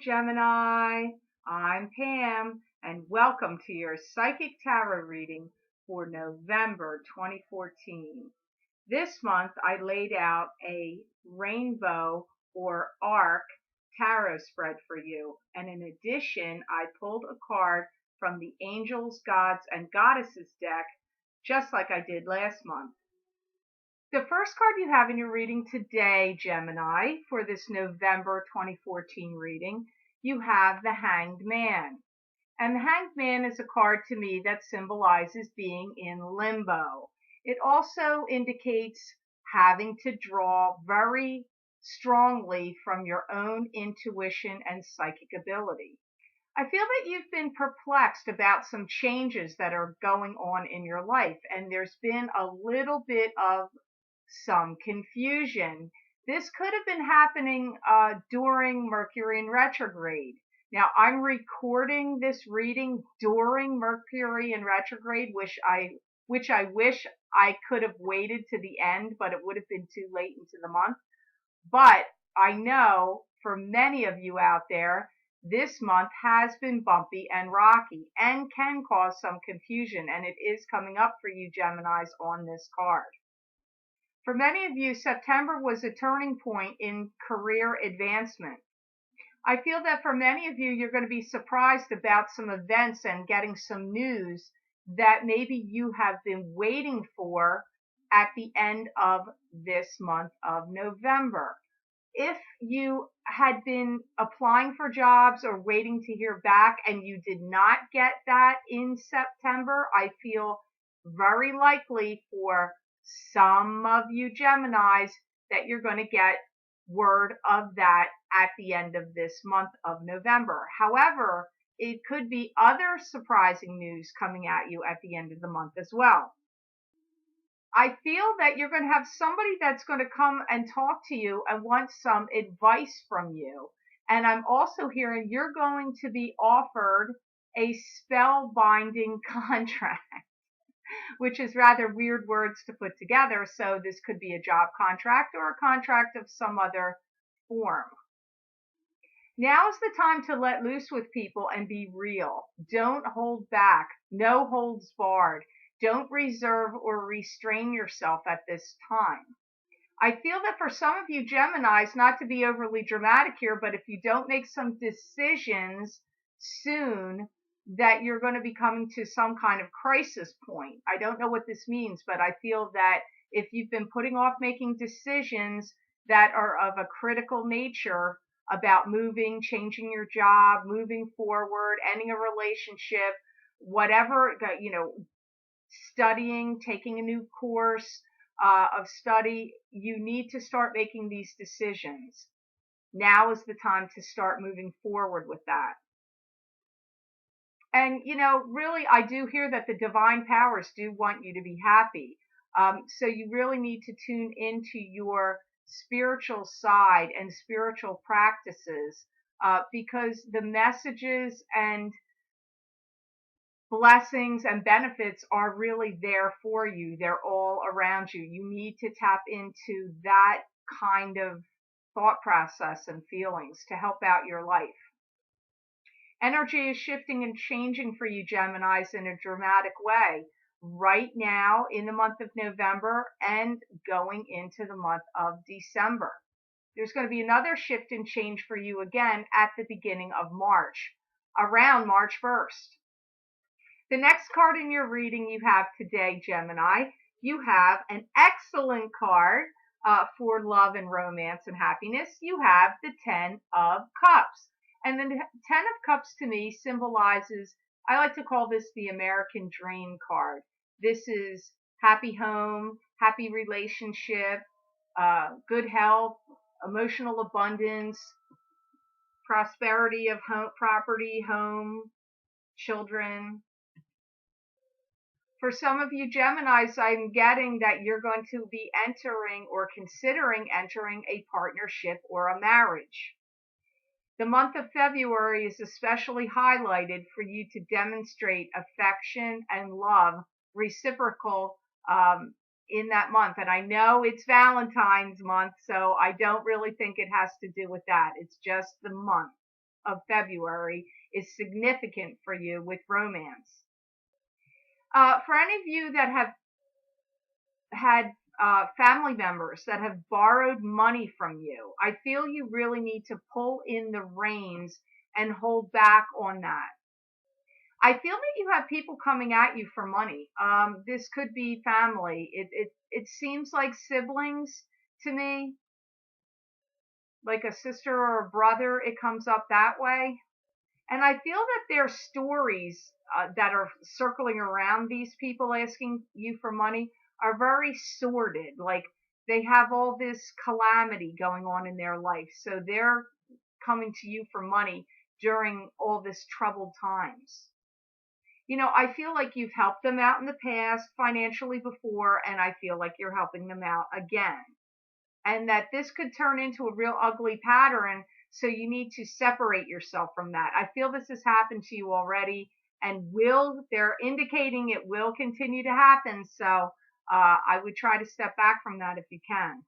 Gemini. I'm Pam, and welcome to your Psychic Tarot reading for November 2014. This month, I laid out a rainbow or arc tarot spread for you, and in addition, I pulled a card from the Angels, Gods, and Goddesses deck, just like I did last month. The first card you have in your reading today, Gemini, for this November 2014 reading, you have the Hanged Man. And the Hanged Man is a card to me that symbolizes being in limbo. It also indicates having to draw very strongly from your own intuition and psychic ability. I feel that you've been perplexed about some changes that are going on in your life, and there's been a little bit of some confusion. This could have been happening during Mercury in retrograde. Now, I'm recording this reading during Mercury in retrograde, which I wish I could have waited to the end, but it would have been too late into the month. But I know for many of you out there, this month has been bumpy and rocky and can cause some confusion, and it is coming up for you, Geminis, on this card. For many of you, September was a turning point in career advancement. I feel that for many of you, you're going to be surprised about some events and getting some news that maybe you have been waiting for at the end of this month of November. If you had been applying for jobs or waiting to hear back and you did not get that in September, I feel very likely for some of you Geminis that you're going to get word of that at the end of this month of November. However, it could be other surprising news coming at you at the end of the month as well. I feel that you're going to have somebody that's going to come and talk to you and want some advice from you. And I'm also hearing you're going to be offered a spellbinding contract, which is rather weird words to put together. So this could be a job contract or a contract of some other form. Now is the time to let loose with people and be real. Don't hold back. No holds barred. Don't reserve or restrain yourself at this time. I feel that for some of you Geminis, not to be overly dramatic here, but if you don't make some decisions soon, that you're going to be coming to some kind of crisis point. I don't know what this means, but I feel that if you've been putting off making decisions that are of a critical nature about moving, changing your job, moving forward, ending a relationship, whatever, studying, taking a new course of study, you need to start making these decisions. Now is the time to start moving forward with that. And, really, I do hear that the divine powers do want you to be happy. So you really need to tune into your spiritual side and spiritual practices because the messages and blessings and benefits are really there for you. They're all around you. You need to tap into that kind of thought process and feelings to help out your life. Energy is shifting and changing for you, Geminis, in a dramatic way right now in the month of November and going into the month of December. There's going to be another shift and change for you again at the beginning of March, around March 1st. The next card in your reading you have today, Gemini, you have an excellent card for love and romance and happiness. You have the Ten of Cups. And the Ten of Cups to me symbolizes, I like to call this the American Dream card. This is happy home, happy relationship, good health, emotional abundance, prosperity of home, property, home, children. For some of you Geminis, I'm getting that you're going to be entering or considering entering a partnership or a marriage. The month of February is especially highlighted for you to demonstrate affection and love, reciprocal in that month. And I know it's Valentine's month, so I don't really think it has to do with that. It's just the month. of February is significant for you with romance. For any of you that have had family members that have borrowed money from you, I feel you really need to pull in the reins and hold back on that. I feel that you have people coming at you for money. This could be family. It seems like siblings to me, like a sister or a brother. It comes up that way. And I feel that there are stories that are circling around these people asking you for money are very sordid. Like they have all this calamity going on in their life. So they're coming to you for money during all this troubled times. I feel like you've helped them out in the past financially before, and I feel like you're helping them out again. And that this could turn into a real ugly pattern, so you need to separate yourself from that. I feel this has happened to you already, and they're indicating it will continue to happen, so I would try to step back from that if you can.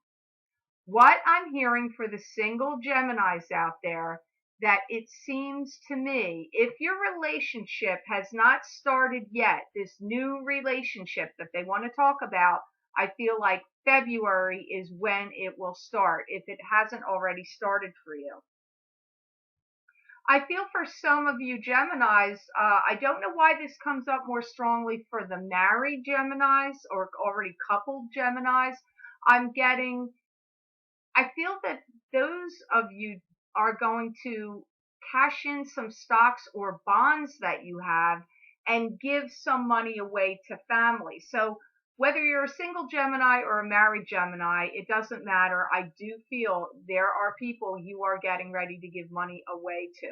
What I'm hearing for the single Geminis out there, that it seems to me, if your relationship has not started yet, this new relationship that they want to talk about, I feel like February is when it will start, if it hasn't already started for you. I feel for some of you Geminis, I don't know why this comes up more strongly for the married Geminis or already coupled Geminis. I feel that those of you are going to cash in some stocks or bonds that you have and give some money away to family. So whether you're a single Gemini or a married Gemini, it doesn't matter. I do feel there are people you are getting ready to give money away to.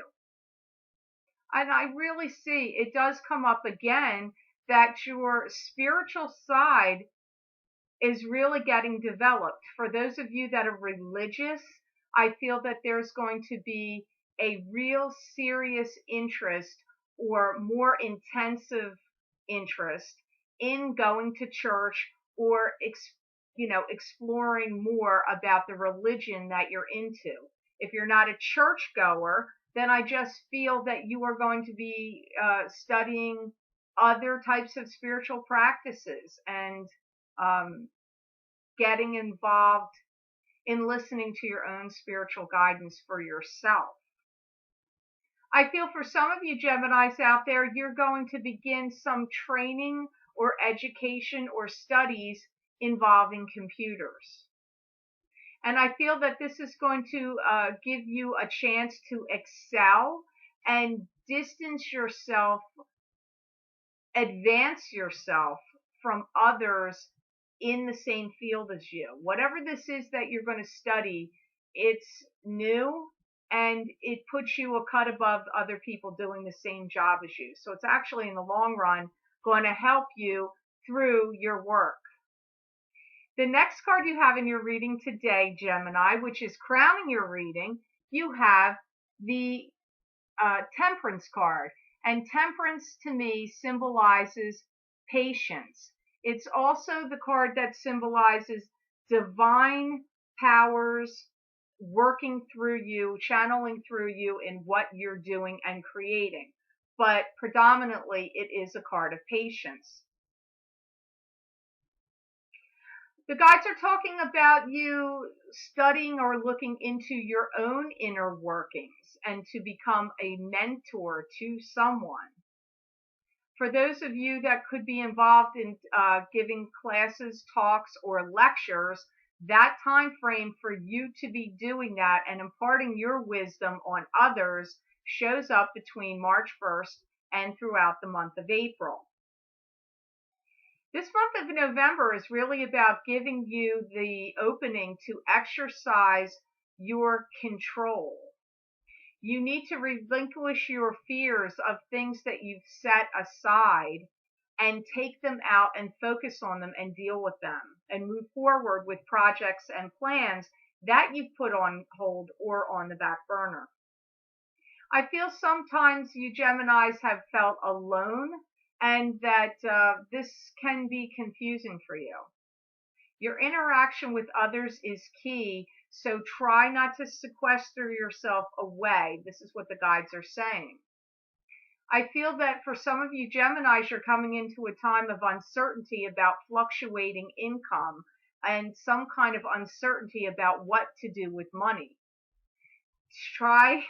And I really see it does come up again that your spiritual side is really getting developed. For those of you that are religious, I feel that there's going to be a real serious interest or more intensive interest in going to church or exploring more about the religion that you're into. If you're not a church goer, then I just feel that you are going to be studying other types of spiritual practices and getting involved in listening to your own spiritual guidance for yourself. I feel for some of you Geminis out there, you're going to begin some training or education or studies involving computers. And I feel that this is going to give you a chance to excel and distance yourself, advance yourself from others in the same field as you. Whatever this is that you're going to study, it's new and it puts you a cut above other people doing the same job as you. So it's actually in the long run going to help you through your work. The next card you have in your reading today, Gemini, which is crowning your reading, you have the Temperance card. And temperance to me symbolizes patience. It's also the card that symbolizes divine powers working through you, channeling through you in what you're doing and creating. But predominantly, it is a card of patience. The guides are talking about you studying or looking into your own inner workings and to become a mentor to someone. For those of you that could be involved in giving classes, talks, or lectures, that time frame for you to be doing that and imparting your wisdom on others shows up between March 1st and throughout the month of April. This month of November is really about giving you the opening to exercise your control. You need to relinquish your fears of things that you've set aside and take them out and focus on them and deal with them and move forward with projects and plans that you've put on hold or on the back burner. I feel sometimes you Geminis have felt alone and that this can be confusing for you. Your interaction with others is key So try not to sequester yourself away. This is what the guides are saying. I feel that for some of you Geminis, you're coming into a time of uncertainty about fluctuating income and some kind of uncertainty about what to do with money. Try,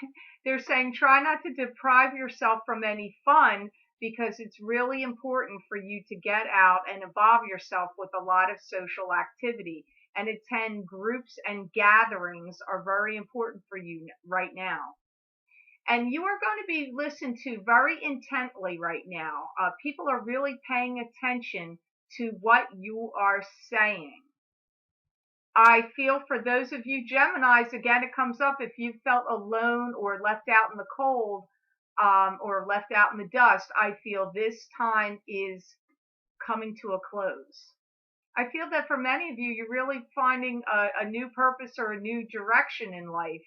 they're saying try not to deprive yourself from any fun, because it's really important for you to get out and involve yourself with a lot of social activity, and attend groups and gatherings are very important for you right now. And you are going to be listened to very intently right now. People are really paying attention to what you are saying. I feel for those of you Geminis, again, it comes up if you felt alone or left out in the cold, or left out in the dust. I feel this time is coming to a close. I feel that for many of you, you're really finding a new purpose or a new direction in life.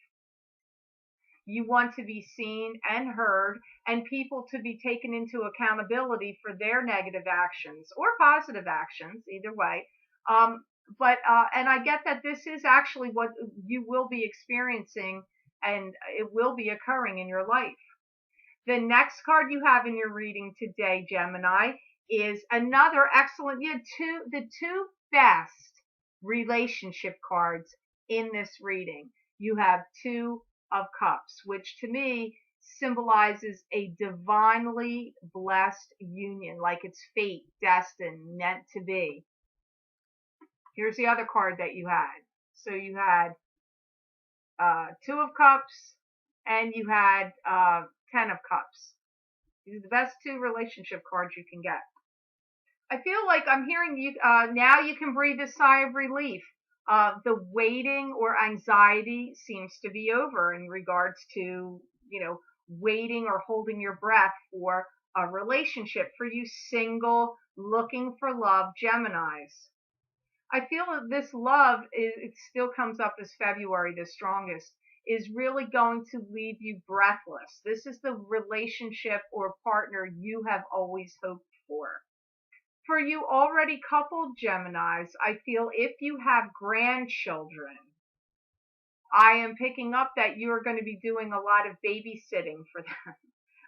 You want to be seen and heard, and people to be taken into accountability for their negative actions or positive actions, either way. And I get that this is actually what you will be experiencing, and it will be occurring in your life. The next card you have in your reading today, Gemini, is another excellent, the two best relationship cards in this reading. You have Two of Cups, which to me symbolizes a divinely blessed union, like it's fate, destined, meant to be. Here's the other card that you had. So you had Two of Cups, and you had Ten of Cups. These are the best two relationship cards you can get. I feel like I'm hearing you, now you can breathe a sigh of relief. The waiting or anxiety seems to be over in regards to, waiting or holding your breath for a relationship. For you single, looking for love Geminis, I feel that this love, it still comes up as February the strongest, is really going to leave you breathless. This is the relationship or partner you have always hoped for. For you already coupled Geminis, I feel if you have grandchildren, I am picking up that you are going to be doing a lot of babysitting for them.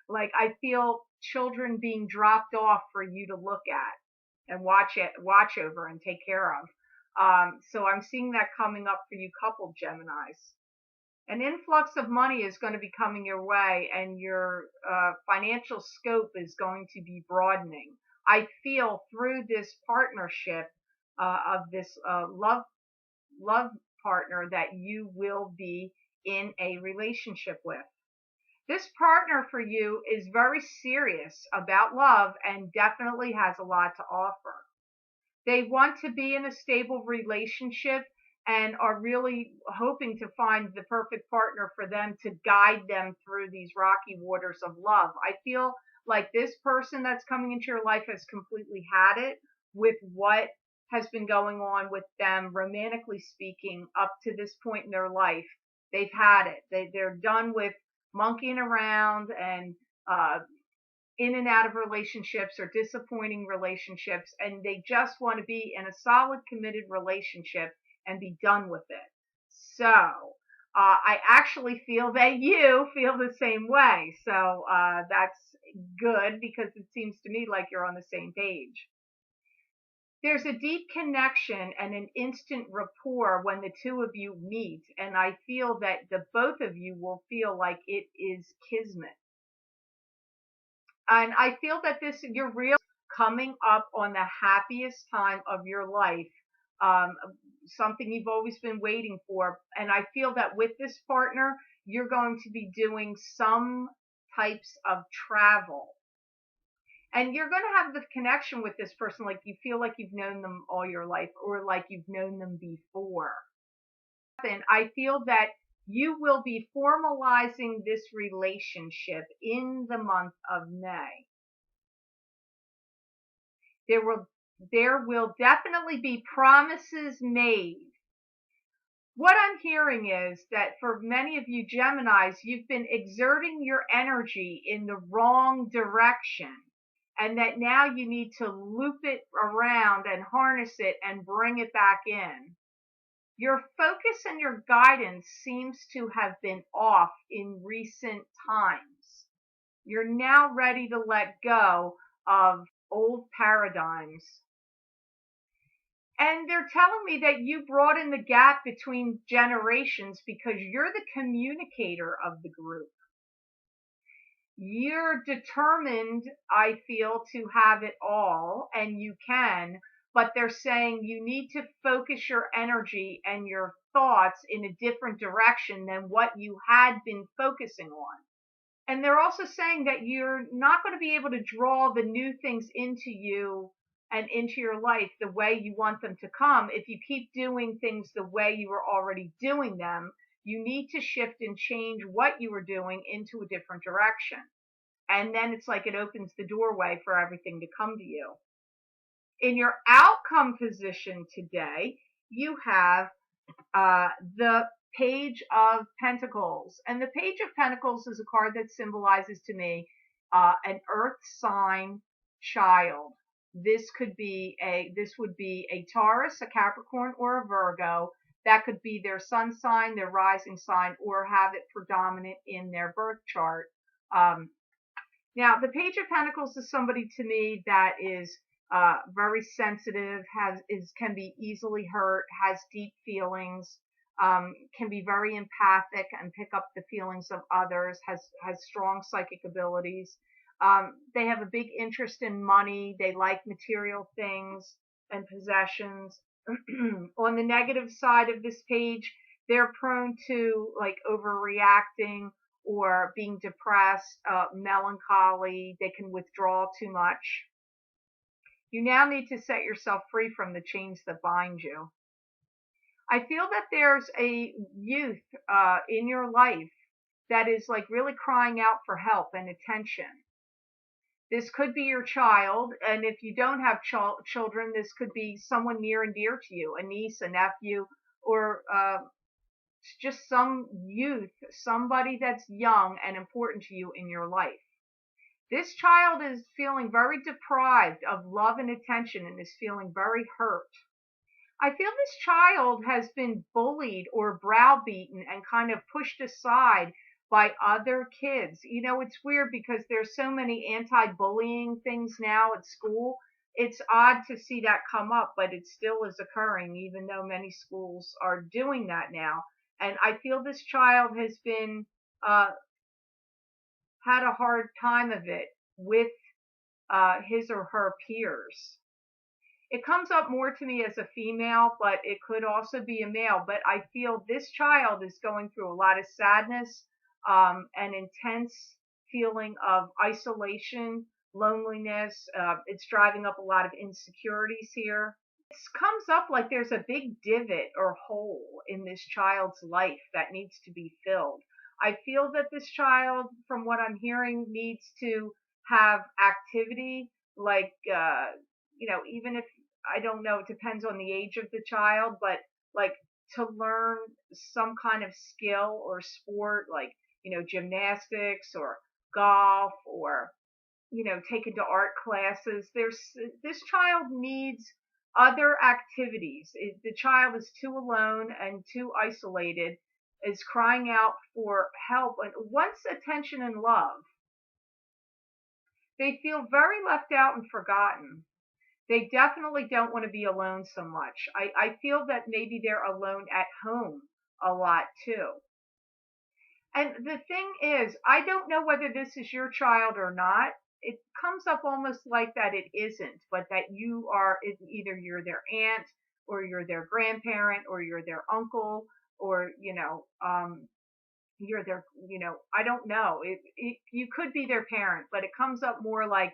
Like, I feel children being dropped off for you to look at and watch over and take care of. So I'm seeing that coming up for you coupled Geminis. An influx of money is going to be coming your way, and your financial scope is going to be broadening. I feel through this partnership of this love partner that you will be in a relationship with. This partner for you is very serious about love and definitely has a lot to offer. They want to be in a stable relationship and are really hoping to find the perfect partner for them to guide them through these rocky waters of love. I feel like this person that's coming into your life has completely had it with what has been going on with them, romantically speaking, up to this point in their life. They've had it. They're done with monkeying around and in and out of relationships or disappointing relationships, and they just want to be in a solid, committed relationship and be done with it. So I actually feel that you feel the same way. So that's good, because it seems to me like you're on the same page. There's a deep connection and an instant rapport when the two of you meet, and I feel that the both of you will feel like it is kismet. And I feel that you're really coming up on the happiest time of your life, something you've always been waiting for. And I feel that with this partner, you're going to be doing some types of travel. And you're going to have the connection with this person like you feel like you've known them all your life, or like you've known them before. And I feel that you will be formalizing this relationship in the month of May. There will definitely be promises made. What I'm hearing is that for many of you Geminis, you've been exerting your energy in the wrong direction, and that now you need to loop it around and harness it and bring it back in. Your focus and your guidance seems to have been off in recent times. You're now ready to let go of old paradigms. And they're telling me that you brought in the gap between generations because you're the communicator of the group. You're determined, I feel, to have it all, and you can, but they're saying you need to focus your energy and your thoughts in a different direction than what you had been focusing on. And they're also saying that you're not going to be able to draw the new things into you and into your life the way you want them to come if you keep doing things the way you were already doing them. You need to shift and change what you were doing into a different direction. And then it's like it opens the doorway for everything to come to you. In your outcome position today, you have the Page of Pentacles. And the Page of Pentacles is a card that symbolizes to me an earth sign child. This would be a Taurus, a Capricorn, or a Virgo. That could be their sun sign, their rising sign, or have it predominant in their birth chart. Now, the Page of Pentacles is somebody to me that is very sensitive, can be easily hurt, has deep feelings, can be very empathic and pick up the feelings of others, has strong psychic abilities. They have a big interest in money. They like material things and possessions. On the negative side of this page, they're prone to like overreacting or being depressed, melancholy. They can withdraw too much. You now need to set yourself free from the chains that bind you. I feel that there's a youth in your life that is like really crying out for help and attention. This could be your child, and if you don't have children, this could be someone near and dear to you, a niece, a nephew, or just some youth, somebody that's young and important to you in your life. This child is feeling very deprived of love and attention and is feeling very hurt. I feel this child has been bullied or browbeaten and kind of pushed aside by other kids. You know, it's weird because there's so many anti-bullying things now at school. It's odd to see that come up, but it still is occurring, even though many schools are doing that now. And I feel this child has been had a hard time of it with his or her peers. It comes up more to me as a female, but it could also be a male. But I feel this child is going through a lot of sadness, an intense feeling of isolation, loneliness. It's driving up a lot of insecurities here. It comes up like there's a big divot or hole in this child's life that needs to be filled. I feel that this child, from what I'm hearing, needs to have activity, like, even if, I don't know, it depends on the age of the child, but like to learn some kind of skill or sport, like, gymnastics or golf or, taken to art classes. This child needs other activities. The child is too alone and too isolated, is crying out for help and wants attention and love. They feel very left out and forgotten. They definitely don't want to be alone so much. I feel that maybe they're alone at home a lot too. And the thing is, I don't know whether this is your child or not. It comes up almost like that it isn't, but that either you're their aunt or you're their grandparent or you're their uncle or, you're their, I don't know. You could be their parent, but it comes up more like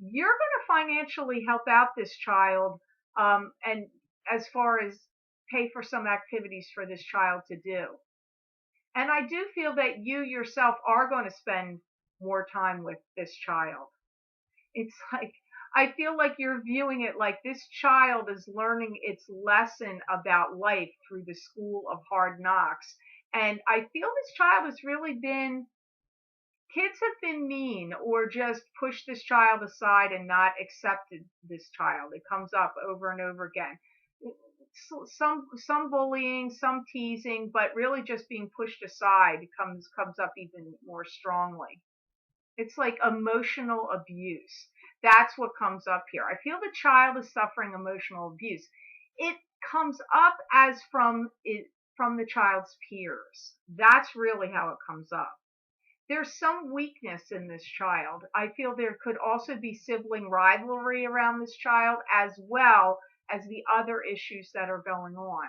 you're going to financially help out this child, and as far as pay for some activities for this child to do. And I do feel that you yourself are going to spend more time with this child. It's like, I feel like you're viewing it like this child is learning its lesson about life through the school of hard knocks. And I feel this child has really been, kids have been mean or just pushed this child aside and not accepted this child. It comes up over and over again. some bullying, some teasing, but really just being pushed aside comes up even more strongly. It's like emotional abuse. That's what comes up here. I feel the child is suffering emotional abuse. It comes up as from the child's peers. That's really how it comes up. There's some weakness in this child. I feel there could also be sibling rivalry around this child as well as the other issues that are going on.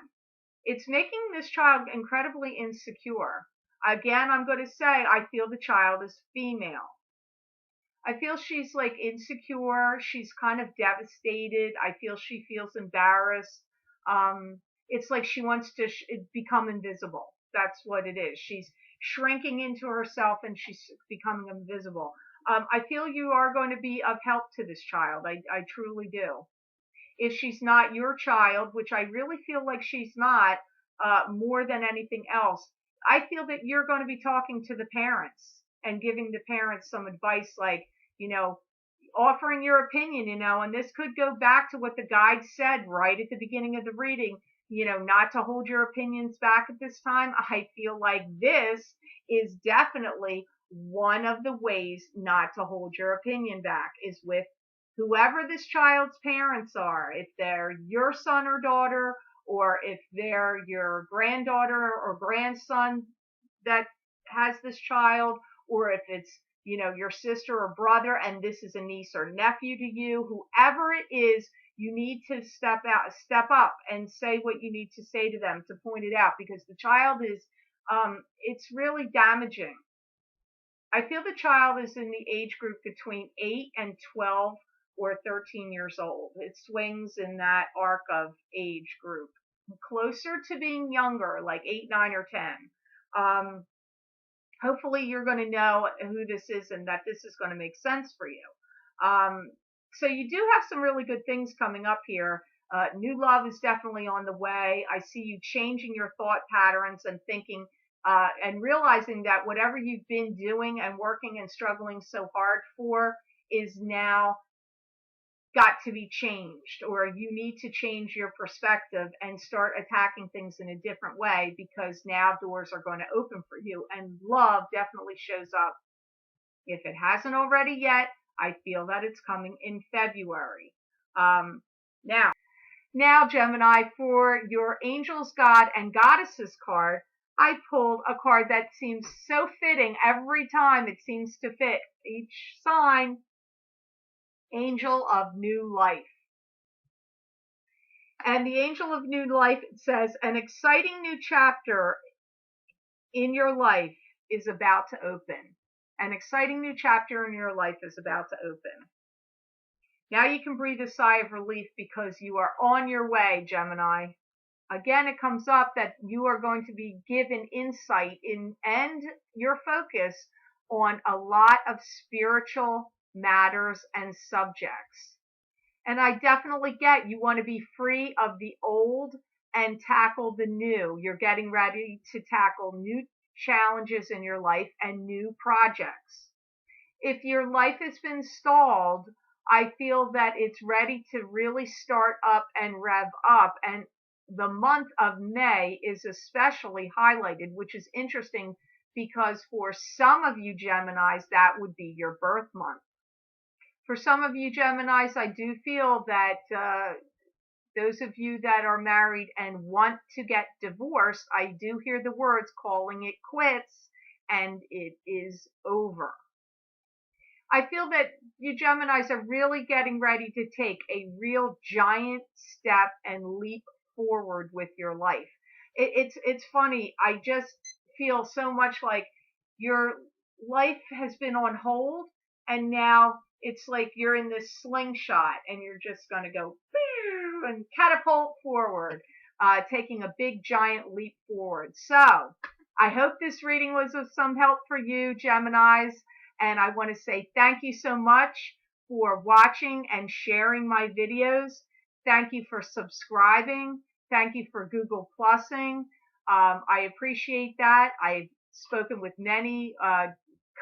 It's making this child incredibly insecure. Again, I'm going to say I feel the child is female. I feel she's like insecure. She's kind of devastated. I feel she feels embarrassed. It's like she wants to become invisible. That's what it is. She's shrinking into herself and she's becoming invisible. I feel you are going to be of help to this child. I truly do. If she's not your child, which I really feel like she's not, more than anything else, I feel that you're going to be talking to the parents and giving the parents some advice, like, offering your opinion, and this could go back to what the guide said right at the beginning of the reading, not to hold your opinions back at this time. I feel like this is definitely one of the ways not to hold your opinion back, is with whoever this child's parents are. If they're your son or daughter, or if they're your granddaughter or grandson that has this child, or if it's, your sister or brother and this is a niece or nephew to you, whoever it is, you need to step up and say what you need to say to them to point it out, because the child is, it's really damaging. I feel the child is in the age group between 8 and 12 or 13 years old. It swings in that arc of age group, closer to being younger, like 8, 9, or 10. Hopefully you're going to know who this is and that this is going to make sense for you. So you do have some really good things coming up here. New love is definitely on the way. I see you changing your thought patterns and thinking and realizing that whatever you've been doing and working and struggling so hard for is now got to be changed, or you need to change your perspective and start attacking things in a different way, because now doors are going to open for you and love definitely shows up. If it hasn't already yet, I feel that it's coming in February. Now, Gemini, for your angels, God, and goddesses card, I pulled a card that seems so fitting every time. It seems to fit each sign. Angel of New Life. And the Angel of New Life, it says, an exciting new chapter in your life is about to open. An exciting new chapter in your life is about to open. Now you can breathe a sigh of relief because you are on your way, Gemini. Again, it comes up that you are going to be given insight and your focus on a lot of spiritual matters and subjects. And I definitely get you want to be free of the old and tackle the new. You're getting ready to tackle new challenges in your life and new projects. If your life has been stalled, I feel that it's ready to really start up and rev up. And the month of May is especially highlighted, which is interesting because for some of you Geminis, that would be your birth month. For some of you Geminis, I do feel that those of you that are married and want to get divorced, I do hear the words calling it quits and it is over. I feel that you Geminis are really getting ready to take a real giant step and leap forward with your life. It's funny. I just feel so much like your life has been on hold, and now it's like you're in this slingshot and you're just going to go and catapult forward, taking a big giant leap forward. So I hope this reading was of some help for you, Geminis. And I want to say thank you so much for watching and sharing my videos. Thank you for subscribing. Thank you for Google Plusing. I appreciate that. I've spoken with many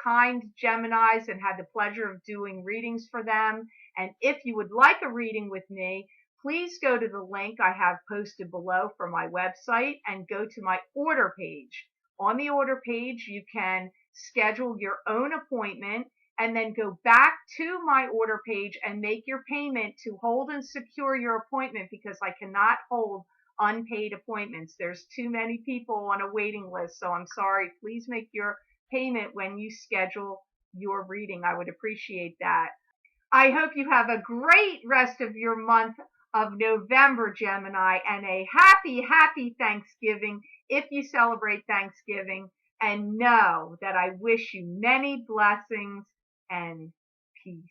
kind Geminis and had the pleasure of doing readings for them. And if you would like a reading with me, please go to the link I have posted below for my website and go to my order page. On the order page, you can schedule your own appointment and then go back to my order page and make your payment to hold and secure your appointment, because I cannot hold unpaid appointments. There's too many people on a waiting list, so I'm sorry. Please make your payment when you schedule your reading. I would appreciate that. I hope you have a great rest of your month of November, Gemini, and a happy, happy Thanksgiving if you celebrate Thanksgiving. And know that I wish you many blessings and peace.